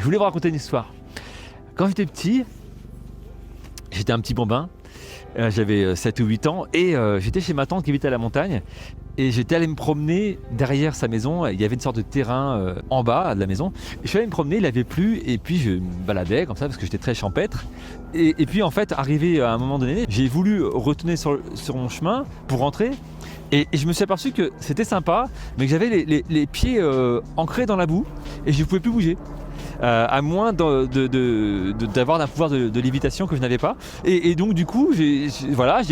voulais vous raconter une histoire. Quand j'étais petit, j'étais un petit bambin, j'avais 7 ou 8 ans et j'étais chez ma tante qui habitait à la montagne et j'étais allé me promener derrière sa maison. Il y avait une sorte de terrain en bas de la maison. Je suis allé me promener, il avait plu et puis je me baladais comme ça parce que j'étais très champêtre. Et puis en fait, arrivé à un moment donné, j'ai voulu retourner sur mon chemin pour rentrer. Et je me suis aperçu que c'était sympa, mais que j'avais les pieds ancrés dans la boue et je ne pouvais plus bouger. À moins d'avoir un pouvoir de lévitation que je n'avais pas. Et donc du coup, j'ai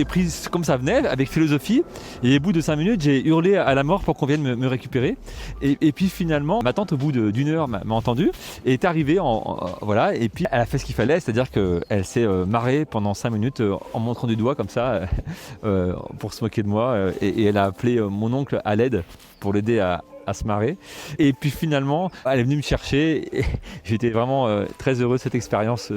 pris comme ça venait, avec philosophie. Et au bout de 5 minutes, j'ai hurlé à la mort pour qu'on vienne me récupérer. Et puis finalement, ma tante, au bout d'une heure, m'a entendu et est arrivée. Voilà, et puis elle a fait ce qu'il fallait, c'est-à-dire qu'elle s'est marrée pendant 5 minutes en montrant du doigt comme ça pour se moquer de moi. Et elle a appelé mon oncle à l'aide pour l'aider à se marrer. Et puis finalement, elle est venue me chercher. Et j'étais vraiment très heureux de cette expérience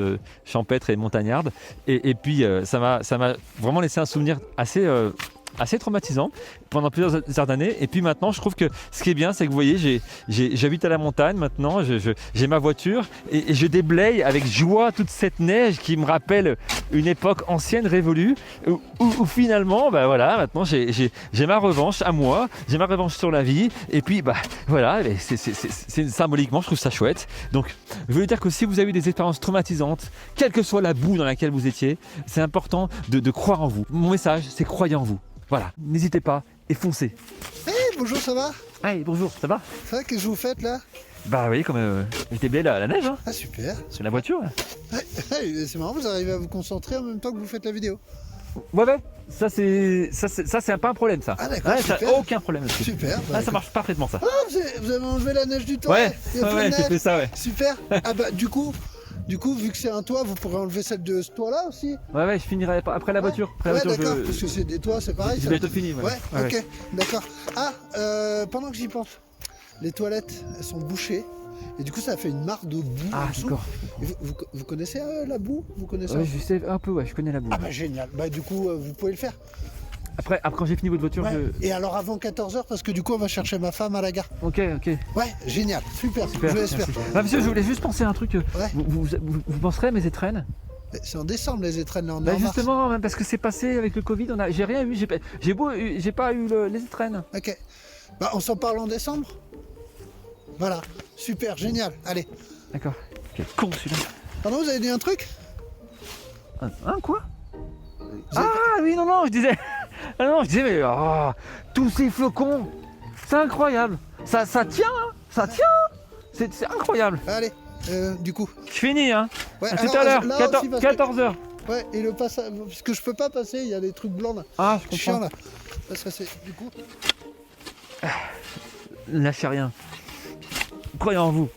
champêtre et montagnarde. Et puis ça m'a vraiment laissé un souvenir assez traumatisant pendant plusieurs années. Et puis maintenant, je trouve que ce qui est bien, c'est que vous voyez, j'habite à la montagne maintenant, j'ai ma voiture et je déblaye avec joie toute cette neige qui me rappelle une époque ancienne révolue où finalement, bah voilà, maintenant j'ai ma revanche à moi, j'ai ma revanche sur la vie. Et puis bah voilà, c'est symboliquement, je trouve ça chouette. Donc je veux dire que si vous avez eu des expériences traumatisantes, quelle que soit la boue dans laquelle vous étiez, c'est important de croire en vous. Mon message, c'est croyez en vous. Voilà, n'hésitez pas et foncez. Hey, bonjour, ça va? Hey, bonjour, ça va? Ça va, qu'est-ce que vous faites là? Bah oui, comme j'étais blé la neige, hein. Ah super. C'est la voiture. Là. Ouais, c'est marrant, vous arrivez à vous concentrer en même temps que vous faites la vidéo. Ouais, ça c'est pas un problème ça. Ah d'accord, ça, super. aucun problème là-dessus. Super. Ah, ça marche parfaitement ça. Ah, vous avez enlevé la neige du toit? Ouais, Il y a plus de j'ai neige. fait ça, ouais. Super. Ah bah du coup, vu que c'est un toit, vous pourrez enlever celle de ce toit-là aussi? Ouais, je finirai après la voiture. Après Ouais, la voiture, d'accord, parce que c'est des toits, c'est pareil. j'ai ça. bientôt fini. Ouais, ok, d'accord. Ah, pendant que j'y pense, les toilettes, elles sont bouchées. Et du coup, ça fait une mare de boue. Ah, en dessous. d'accord. Et vous connaissez la boue? Vous connaissez Ouais, je sais un peu, ouais, je connais la boue. Ah bah génial. Bah du coup, vous pouvez le faire. Après, quand j'ai fini votre voiture, Ouais. Et alors avant 14h, parce que du coup, on va chercher ma femme à la gare. Ok. Ouais, génial, super, Super. je l'espère. Merci. Ah, monsieur, je voulais juste penser à un truc. Ouais. Vous penserez à mes étrennes? C'est en décembre les étrennes là, on est Bah en mars. justement, même parce que c'est passé avec le Covid, j'ai rien eu, j'ai pas eu les étrennes. Ok. Bah on s'en parle en décembre. Voilà, super, génial. Allez. D'accord. Quel con celui-là. Pardon, vous avez dit un truc? Quoi? Vous avez- Ah oui, non, je disais. Ah non, je disais, mais tous ces flocons, c'est incroyable. Ça tient, hein, ça tient. C'est incroyable. Allez, du coup. Je finis, hein. Ouais, À tout alors, à l'heure, là aussi, parce que- 14h. Ouais, et le passage, parce que je peux pas passer, il y a des trucs blancs là. Ah, je Chiant comprends. là. Parce que c'est du coup. Lâchez rien. Croyez en vous.